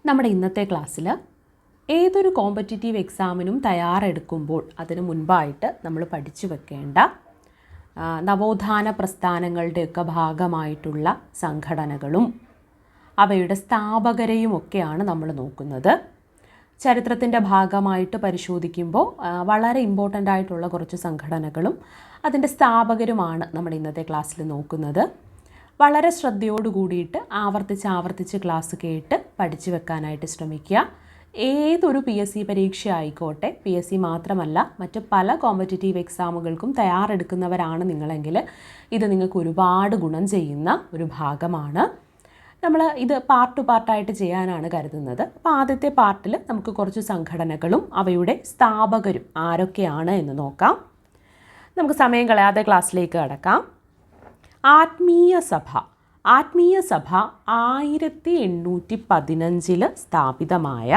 നമ്മുടെ ഇന്നത്തെ ക്ലാസ്സിൽ ഏതൊരു കോമ്പറ്റിറ്റീവ് എക്സാമിനും തയ്യാറെടുക്കുമ്പോൾ അതിന് മുൻപായിട്ട് നമ്മൾ പഠിച്ചു വെക്കേണ്ട നവോത്ഥാന പ്രസ്ഥാനങ്ങളുടെയൊക്കെ ഭാഗമായിട്ടുള്ള സംഘടനകളും അവയുടെ സ്ഥാപകരെയുമൊക്കെയാണ് നമ്മൾ നോക്കുന്നത്. ചരിത്രത്തിൻ്റെ ഭാഗമായിട്ട് പരിശോധിക്കുമ്പോൾ വളരെ ഇമ്പോർട്ടൻ്റ് ആയിട്ടുള്ള കുറച്ച് സംഘടനകളും അതിൻ്റെ സ്ഥാപകരുമാണ് നമ്മുടെ ഇന്നത്തെ ക്ലാസ്സിൽ നോക്കുന്നത്. വളരെ ശ്രദ്ധയോട് കൂടിയിട്ട് ആവർത്തിച്ച് ക്ലാസ് കേട്ട് പഠിച്ചു വെക്കാനായിട്ട് ശ്രമിക്കുക. ഏതൊരു PSC പരീക്ഷ ആയിക്കോട്ടെ, PSC മാത്രമല്ല മറ്റ് പല കോമ്പറ്റിറ്റീവ് എക്സാമുകൾക്കും തയ്യാറെടുക്കുന്നവരാണ് നിങ്ങളെങ്കിൽ ഇത് നിങ്ങൾക്ക് ഒരുപാട് ഗുണം ചെയ്യുന്ന ഒരു ഭാഗമാണ്. നമ്മൾ ഇത് പാർട്ട് ടു പാർട്ടായിട്ട് ചെയ്യാനാണ് കരുതുന്നത്. അപ്പോൾ ആദ്യത്തെ പാർട്ടിൽ നമുക്ക് കുറച്ച് സംഘടനകളും അവയുടെ സ്ഥാപകരും ആരൊക്കെയാണ് എന്ന് നോക്കാം. നമുക്ക് സമയം കളയാതെ ക്ലാസ്സിലേക്ക് കടക്കാം. ആത്മീയ സഭ 1815 സ്ഥാപിതമായ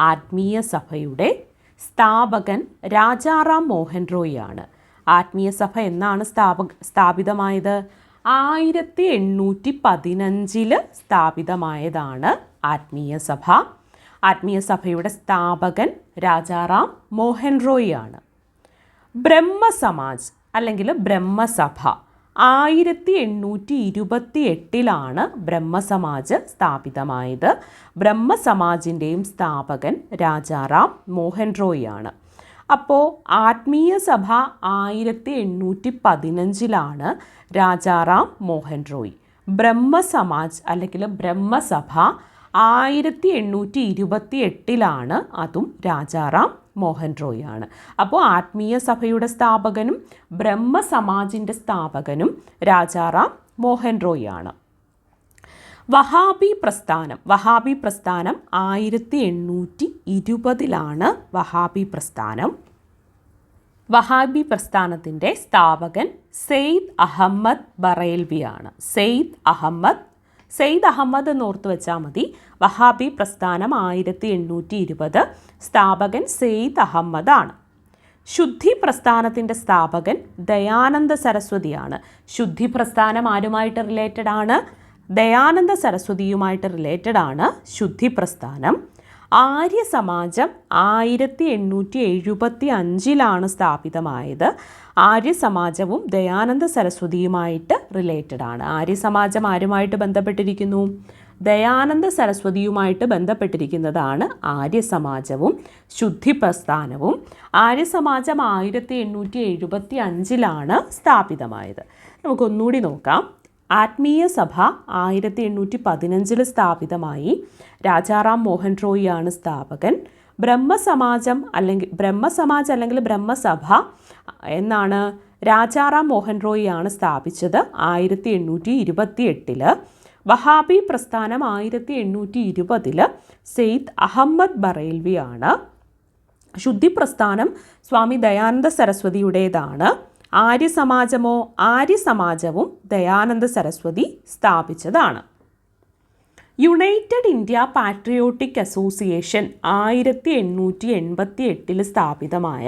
ആത്മീയ സഭയുടെ സ്ഥാപകൻ രാജാറാം മോഹൻ റോയിയാണ്. ആത്മീയ സഭ എന്നാണ് സ്ഥാപിതമായത്? 1815 സ്ഥാപിതമായതാണ് ആത്മീയ സഭ. ആത്മീയ സഭയുടെ സ്ഥാപകൻ രാജാറാം മോഹൻ റോയിയാണ്. ബ്രഹ്മസമാജ് അല്ലെങ്കിൽ ബ്രഹ്മസഭ 1828 ബ്രഹ്മസമാജ് സ്ഥാപിതമായത്. ബ്രഹ്മസമാജിൻ്റെയും സ്ഥാപകൻ രാജാറാം മോഹൻ റോയിയാണ്. അപ്പോൾ ആത്മീയ സഭ 1815 രാജാറാം മോഹൻ റോയ്. ബ്രഹ്മസമാജ് അല്ലെങ്കിൽ ബ്രഹ്മസഭ 1828 അതും രാജാറാം മോഹൻ റോയാണ്. അപ്പോൾ ആത്മീയ സഭയുടെ സ്ഥാപകനും ബ്രഹ്മസമാജിൻ്റെ സ്ഥാപകനും രാജാറാം മോഹൻ റോയാണ്. വഹാബി പ്രസ്ഥാനം 1820 വഹാബി പ്രസ്ഥാനം. വഹാബി പ്രസ്ഥാനത്തിൻ്റെ സ്ഥാപകൻ സെയ്ദ് അഹമ്മദ് ബറേൽവിയാണ്. സെയ്ദ് അഹമ്മദ് എന്നോർത്ത് വെച്ചാൽ മതി. വഹാബി പ്രസ്ഥാനം 1820, സ്ഥാപകൻ സെയ്ദ് അഹമ്മദ് ആണ്. ശുദ്ധി പ്രസ്ഥാനത്തിൻ്റെ സ്ഥാപകൻ ദയാനന്ദ സരസ്വതിയാണ്. ശുദ്ധി പ്രസ്ഥാനം ആരുമായിട്ട് റിലേറ്റഡ് ആണ്? ദയാനന്ദ സരസ്വതിയുമായിട്ട് റിലേറ്റഡ് ആണ് ശുദ്ധി പ്രസ്ഥാനം. ആര്യ സമാജം 1875 സ്ഥാപിതമായത്. ആര്യ സമാജവും ദയാനന്ദ സരസ്വതിയുമായിട്ട് റിലേറ്റഡ് ആണ്. ആര്യ സമാജം ആരുമായിട്ട് ബന്ധപ്പെട്ടിരിക്കുന്നു? ദയാനന്ദ സരസ്വതിയുമായിട്ട് ബന്ധപ്പെട്ടിരിക്കുന്നതാണ് ആര്യ സമാജവും ശുദ്ധി പ്രസ്ഥാനവും. ആര്യ സമാജം 1875 സ്ഥാപിതമായത്. നമുക്കൊന്നുകൂടി നോക്കാം. ആത്മീയ സഭ 1815 സ്ഥാപിതമായി. രാജാറാം മോഹൻ റോയിയാണ് സ്ഥാപകൻ. ബ്രഹ്മസമാജ് അല്ലെങ്കിൽ ബ്രഹ്മസഭ എന്നാണ് രാജാറാം മോഹൻ റോയിയാണ് സ്ഥാപിച്ചത് 1828. വഹാബി പ്രസ്ഥാനം 1820 സെയ്ദ് അഹമ്മദ് ബറേൽവിയാണ്. ശുദ്ധി പ്രസ്ഥാനം സ്വാമി ദയാനന്ദ സരസ്വതിയുടേതാണ്. ആര്യ സമാജവും ദയാനന്ദ സരസ്വതി സ്ഥാപിച്ചതാണ്. യുണൈറ്റഡ് ഇന്ത്യ പാട്രിയോട്ടിക് അസോസിയേഷൻ 1888 സ്ഥാപിതമായ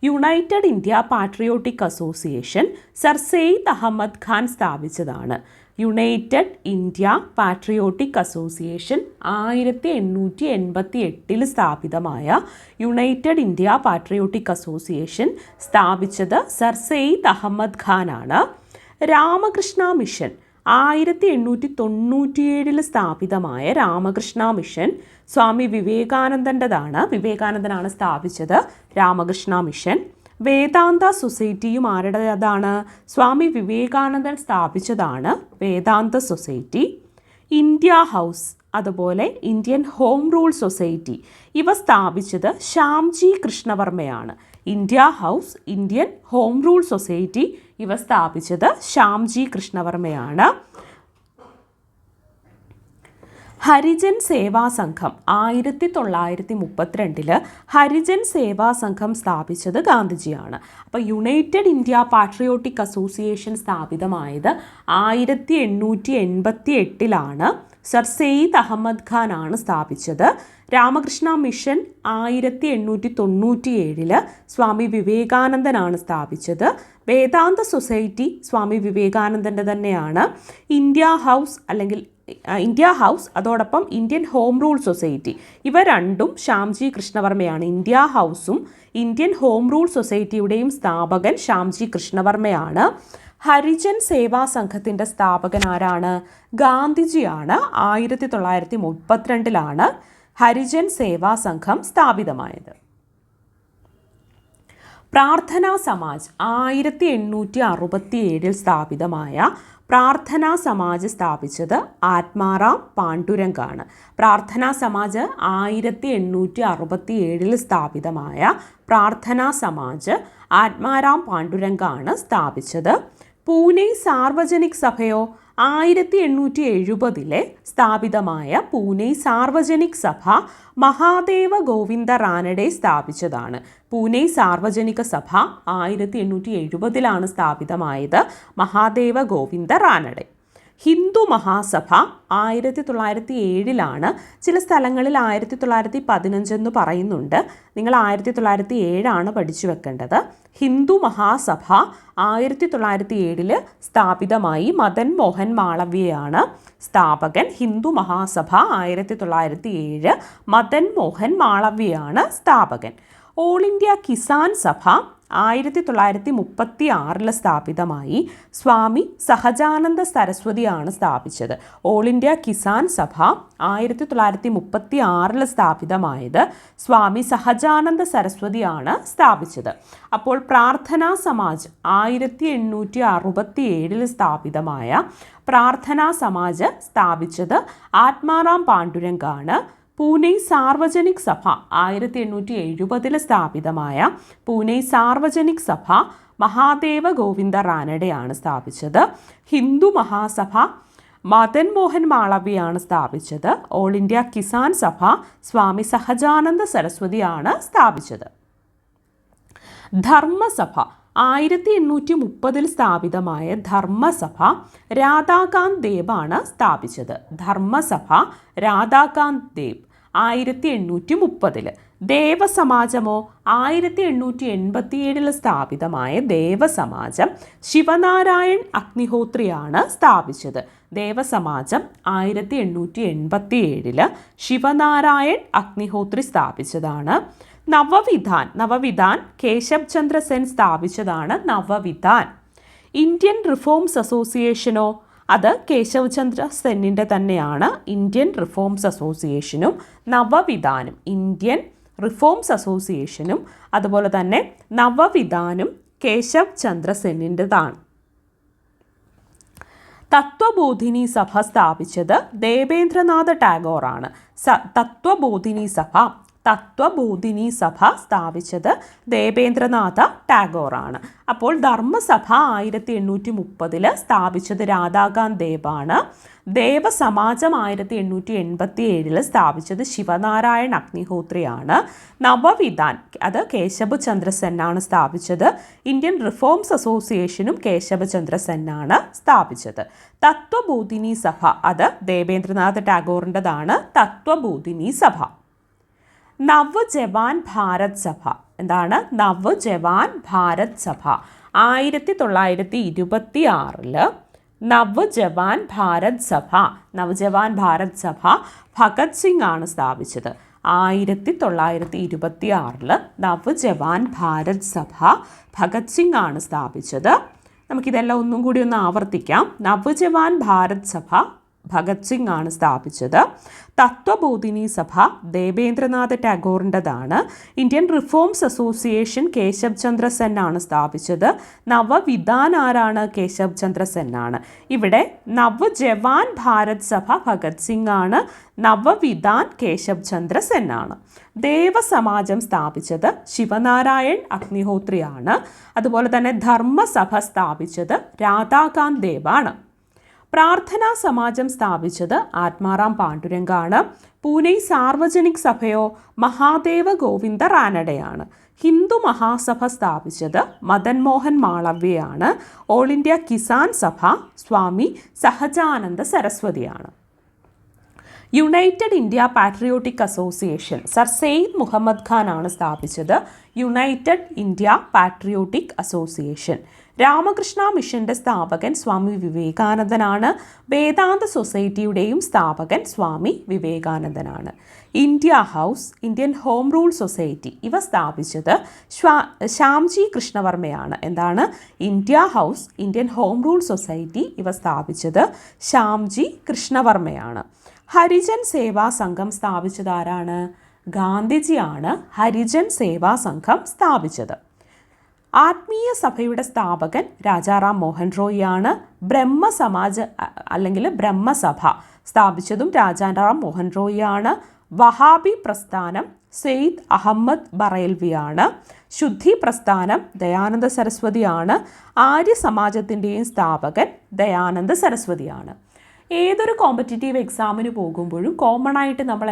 United India Patriotic Association Sir Syed Ahmad Khan സ്ഥാപിച്ചതാണ്. യുണൈറ്റഡ് ഇന്ത്യ പാട്രിയോട്ടിക് അസോസിയേഷൻ 1888 സ്ഥാപിതമായ യുണൈറ്റഡ് ഇന്ത്യ പാട്രിയോട്ടിക് അസോസിയേഷൻ സ്ഥാപിച്ചത് സർ സെയ്ദ് അഹമ്മദ് ഖാനാണ്. രാമകൃഷ്ണ മിഷൻ 1897 സ്ഥാപിതമായ രാമകൃഷ്ണ മിഷൻ സ്വാമി വിവേകാനന്ദനാണ് സ്ഥാപിച്ചത് രാമകൃഷ്ണ മിഷൻ. വേദാന്ത സൊസൈറ്റിയും ആരുടേതാണ്? സ്വാമി വിവേകാനന്ദൻ സ്ഥാപിച്ചതാണ് വേദാന്ത സൊസൈറ്റി. ഇന്ത്യ ഹൗസ് അതുപോലെ ഇന്ത്യൻ ഹോം റൂൾ സൊസൈറ്റി ഇവ സ്ഥാപിച്ചത് ശ്യാംജി കൃഷ്ണവർമ്മയാണ്. India house, Indian home rule society ഇവ സ്ഥാപിച്ചത് ശ്യാംജി കൃഷ്ണവർമ്മയാണ്. ഹരിജൻ സേവാ സംഘം 1932 ഹരിജൻ സേവാ സംഘം സ്ഥാപിച്ചത് ഗാന്ധിജിയാണ്. അപ്പോൾ യുണൈറ്റഡ് ഇന്ത്യ പാട്രിയോട്ടിക് അസോസിയേഷൻ സ്ഥാപിതമായത് 1888 സർ സെയ്ദ് അഹമ്മദ് ഖാൻ ആണ് സ്ഥാപിച്ചത്. രാമകൃഷ്ണ മിഷൻ 1897 സ്വാമി വിവേകാനന്ദനാണ് സ്ഥാപിച്ചത്. വേദാന്ത സൊസൈറ്റി സ്വാമി വിവേകാനന്ദൻ്റെ തന്നെയാണ്. ഇന്ത്യ ഹൗസ് അല്ലെങ്കിൽ ഇന്ത്യ ഹൗസ്, അതോടൊപ്പം ഇന്ത്യൻ ഹോം റൂൾ സൊസൈറ്റി, ഇവ രണ്ടും ശ്യാംജി കൃഷ്ണവർമ്മയാണ്. ഇന്ത്യ ഹൗസും ഇന്ത്യൻ ഹോം റൂൾ സൊസൈറ്റിയുടെയും സ്ഥാപകൻ ശ്യാംജി കൃഷ്ണവർമ്മയാണ്. ഹരിജൻ സേവാ സംഘത്തിൻ്റെ സ്ഥാപകൻ ആരാണ്? ഗാന്ധിജിയാണ്. 1932 ഹരിജൻ സേവാ സംഘം സ്ഥാപിതമായത്. പ്രാർത്ഥനാ സമാജ് 1867 സ്ഥാപിതമായ പ്രാർത്ഥനാ സമാജ് സ്ഥാപിച്ചത് ആത്മാറാം പാണ്ഡുരംഗാണ്. പ്രാർത്ഥനാ സമാജ് 1867 സ്ഥാപിതമായ പ്രാർത്ഥനാ സമാജ് ആത്മാറാം പാണ്ഡുരംഗാണ് സ്ഥാപിച്ചത്. പൂനെ സാർവജനിക് സഭയോ 1870 സ്ഥാപിതമായ പൂനെ സാർവജനിക് സഭ മഹാദേവ ഗോവിന്ദ റാനഡെ സ്ഥാപിച്ചതാണ്. പൂനെ സാർവജനിക സഭ 1870 സ്ഥാപിതമായത്. മഹാദേവ ഗോവിന്ദ റാനഡെ. ഹിന്ദു മഹാസഭ 1907 ചില സ്ഥലങ്ങളിൽ 1915 എന്ന് പറയുന്നുണ്ട്. നിങ്ങൾ 1907 പഠിച്ചു വെക്കേണ്ടത്. ഹിന്ദു മഹാസഭ 1907 സ്ഥാപിതമായി. മദൻ മോഹൻ മാളവ്യയാണ് സ്ഥാപകൻ. ഹിന്ദു മഹാസഭ 1907, മദൻ മോഹൻ മാളവ്യയാണ് സ്ഥാപകൻ. ഓൾ ഇന്ത്യ കിസാൻ സഭ 1936 സ്ഥാപിതമായി. സ്വാമി സഹജാനന്ദ സരസ്വതിയാണ് സ്ഥാപിച്ചത്. ഓൾ ഇന്ത്യ കിസാൻ സഭ 1936 സ്ഥാപിതമായത്. സ്വാമി സഹജാനന്ദ സരസ്വതിയാണ് സ്ഥാപിച്ചത്. അപ്പോൾ പ്രാർത്ഥനാ സമാജ് 1867 സ്ഥാപിതമായ പ്രാർത്ഥനാ സമാജ് സ്ഥാപിച്ചത് ആത്മാറാം പാണ്ഡുരംഗാണ്. പൂനെ സാർവജനിക് സഭ 1870 സ്ഥാപിതമായ പൂനെ സാർവജനിക് സഭ മഹാദേവ ഗോവിന്ദ റാനഡെയാണ് സ്ഥാപിച്ചത്. ഹിന്ദു മഹാസഭ മദൻ മോഹൻ മാളവ്യയാണ് സ്ഥാപിച്ചത്. ഓൾ ഇന്ത്യ കിസാൻ സഭ സ്വാമി സഹജാനന്ദ സരസ്വതിയാണ് സ്ഥാപിച്ചത്. ധർമ്മസഭ 1830 സ്ഥാപിതമായ ധർമ്മസഭ രാധാകാന്ത് ദേവാണ് സ്ഥാപിച്ചത്. ധർമ്മസഭ രാധാകാന്ത് ദേവ് 1830. ദേവസമാജമോ 1887 സ്ഥാപിതമായ ദേവസമാജം ശിവനാരായൺ അഗ്നിഹോത്രിയാണ് സ്ഥാപിച്ചത്. ദേവസമാജം 1887 ശിവനാരായൺ അഗ്നിഹോത്രി സ്ഥാപിച്ചതാണ്. നവവിധാൻ കേശബ് ചന്ദ്ര സെൻ സ്ഥാപിച്ചതാണ്. നവവിധാൻ. ഇന്ത്യൻ റിഫോംസ് അസോസിയേഷനോ അത് കേശവ് ചന്ദ്ര സെന്നിൻ്റെ തന്നെയാണ്. ഇന്ത്യൻ റിഫോംസ് അസോസിയേഷനും നവവിധാനും, ഇന്ത്യൻ റിഫോംസ് അസോസിയേഷനും അതുപോലെ തന്നെ നവവിധാനും കേശവ് ചന്ദ്ര സെന്നിൻ്റെതാണ്. തത്വബോധിനി സഭ സ്ഥാപിച്ചത് ദേവേന്ദ്രനാഥ ടാഗോറാണ്. തത്വബോധിനി സഭ സ്ഥാപിച്ചത് ദേവേന്ദ്രനാഥ ടാഗോറാണ്. അപ്പോൾ ധർമ്മസഭ 1830 സ്ഥാപിച്ചത് രാധാകാന്ത് ദേവാണ്. ദേവസമാജം 1887 സ്ഥാപിച്ചത് ശിവനാരായൺ അഗ്നിഹോത്രിയാണ്. നവവിധാൻ അത് കേശബ് ചന്ദ്ര സെന്നാണ് സ്ഥാപിച്ചത്. ഇന്ത്യൻ റിഫോംസ് അസോസിയേഷനും കേശബ് ചന്ദ്ര സെന്നാണ് സ്ഥാപിച്ചത്. തത്വബോധിനി സഭ അത് ദേവേന്ദ്രനാഥ ടാഗോറിൻ്റെതാണ്. തത്വബോധിനി സഭ. നവജവാൻ ഭാരത് സഭ എന്താണ്? നവജവാൻ ഭാരത് സഭ 1926 നവജവാൻ ഭാരത് സഭ ഭഗത് സിംഗ് ആണ് സ്ഥാപിച്ചത്. 1926 നവജവാൻ ഭാരത് സഭ ഭഗത് സിംഗ് ആണ് സ്ഥാപിച്ചത്. നമുക്കിതെല്ലാം ഒന്നും കൂടി ഒന്ന് ആവർത്തിക്കാം. നവജവാൻ ഭാരത് സഭ ഭഗത് സിംഗ് ആണ് സ്ഥാപിച്ചത്. തത്വബോധിനി സഭ ദേവേന്ദ്രനാഥ ടാഗോറിൻ്റെതാണ്. Indian reforms association Keshab Chandra Sen ആണ് സ്ഥാപിച്ചത്. നവവിധാൻ ആരാണ്? കേശബ് ചന്ദ്ര സെൻ ആണ്. ഇവിടെ നവജവാൻ ഭാരത് സഭ ഭഗത് സിംഗ് ആണ്. നവവിധാൻ കേശബ് ചന്ദ്ര സെൻ ആണ്. ദേവസമാജം സ്ഥാപിച്ചത് ശിവനാരായൺ അഗ്നിഹോത്രിയാണ്. അതുപോലെ തന്നെ ധർമ്മസഭ സ്ഥാപിച്ചത് രാധാകാന്ത് ദേവാണ്. പ്രാർത്ഥനാ സമാജം സ്ഥാപിച്ചത് ആത്മാറാം പാണ്ഡുരംഗാണ്. പൂനെ സാർവജനിക് സഭയോ മഹാദേവ ഗോവിന്ദ റാനഡെയാണ്. ഹിന്ദു മഹാസഭ സ്ഥാപിച്ചത് മദൻ മോഹൻ മാളവ്യയാണ്. ഓൾ ഇന്ത്യ കിസാൻ സഭ സ്വാമി സഹജാനന്ദ സരസ്വതിയാണ്. United India Patriotic Association Sir Syed Muhammad Khan ആണ് സ്ഥാപിച്ചത്. United India Patriotic Association Ramakrishna മിഷൻ്റെ സ്ഥാപകൻ സ്വാമി വിവേകാനന്ദനാണ്. വേദാന്ത സൊസൈറ്റിയുടെയും സ്ഥാപകൻ സ്വാമി വിവേകാനന്ദനാണ്. India house, Indian home rule society ഇവ സ്ഥാപിച്ചത് ശ്യാംജി കൃഷ്ണവർമ്മയാണ്. എന്താണ്? India house, Indian home rule society ഇവ സ്ഥാപിച്ചത് ശ്യാംജി കൃഷ്ണവർമ്മയാണ്. ഹരിജൻ സേവാ സംഘം സ്ഥാപിച്ചത് ആരാണ്? ഗാന്ധിജിയാണ് ഹരിജൻ സേവാ സംഘം സ്ഥാപിച്ചത്. ആത്മീയ സഭയുടെ സ്ഥാപകൻ രാജാറാം മോഹൻ റോയിയാണ്. ബ്രഹ്മസമാജ് അല്ലെങ്കിൽ ബ്രഹ്മസഭ സ്ഥാപിച്ചതും രാജാറാം മോഹൻ റോയിയാണ്. വഹാബി പ്രസ്ഥാനം സെയ്ദ് അഹമ്മദ് ബറേൽവിയാണ്. ശുദ്ധി പ്രസ്ഥാനം ദയാനന്ദ സരസ്വതിയാണ്. ആര്യ സമാജത്തിൻ്റെയും സ്ഥാപകൻ ദയാനന്ദ സരസ്വതിയാണ്. ഏതൊരു കോമ്പറ്റീറ്റീവ് എക്സാമിന് പോകുമ്പോഴും കോമൺ ആയിട്ട് നമ്മൾ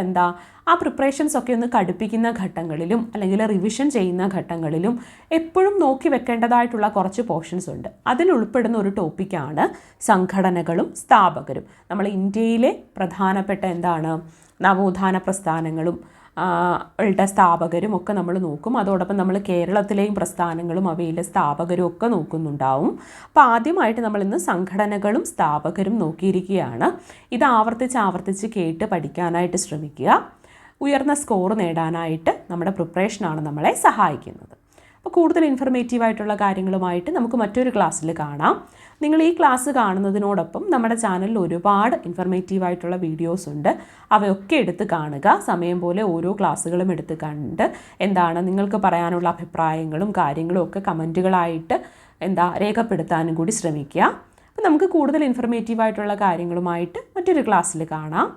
ആ പ്രിപ്പറേഷൻസ് ഒക്കെ ഒന്ന് കടുപ്പിക്കുന്ന ഘട്ടങ്ങളിലും അല്ലെങ്കിൽ റിവിഷൻ ചെയ്യുന്ന ഘട്ടങ്ങളിലും എപ്പോഴും നോക്കി വെക്കേണ്ടതായിട്ടുള്ള കുറച്ച് പോർഷൻസ് ഉണ്ട്. അതിൽ ഉൾപ്പെടുന്ന ഒരു ടോപ്പിക്കാണ് സംഘടനകളും സ്ഥാപകരും. നമ്മൾ ഇന്ത്യയിലെ പ്രധാനപ്പെട്ട നവോത്ഥാന പ്രസ്ഥാനങ്ങളും സ്ഥാപകരും ഒക്കെ നമ്മൾ നോക്കും. അതോടൊപ്പം നമ്മൾ കേരളത്തിലെയും പ്രസ്ഥാനങ്ങളും അവയിലെ സ്ഥാപകരും ഒക്കെ നോക്കുന്നുണ്ടാവും. അപ്പോൾ ആദ്യമായിട്ട് നമ്മൾ ഇന്ന് സംഘടനകളും സ്ഥാപകരും നോക്കിയിരിക്കുകയാണ്. ഇത് ആവർത്തിച്ച് കേട്ട് പഠിക്കാനായിട്ട് ശ്രമിക്കുക. ഉയർന്ന സ്കോർ നേടാനായിട്ട് നമ്മുടെ പ്രിപ്പറേഷനാണ് നമ്മളെ സഹായിക്കുന്നത്. അപ്പോൾ കൂടുതൽ ഇൻഫർമേറ്റീവായിട്ടുള്ള കാര്യങ്ങളുമായിട്ട് നമുക്ക് മറ്റൊരു ക്ലാസ്സിൽ കാണാം. നിങ്ങൾ ഈ ക്ലാസ് കാണുന്നതിനോടൊപ്പം നമ്മുടെ ചാനലിൽ ഒരുപാട് ഇൻഫർമേറ്റീവായിട്ടുള്ള വീഡിയോസ് ഉണ്ട്. അവയൊക്കെ എടുത്ത് കാണുക. സമയം പോലെ ഓരോ ക്ലാസ്സുകളും എടുത്ത് കണ്ട് നിങ്ങൾക്ക് പറയാനുള്ള അഭിപ്രായങ്ങളും കാര്യങ്ങളും ഒക്കെ കമൻറ്റുകളായിട്ട് രേഖപ്പെടുത്താനും കൂടി ശ്രമിക്കുക. അപ്പോൾ നമുക്ക് കൂടുതൽ ഇൻഫർമേറ്റീവായിട്ടുള്ള കാര്യങ്ങളുമായിട്ട് മറ്റൊരു ക്ലാസ്സിൽ കാണാം.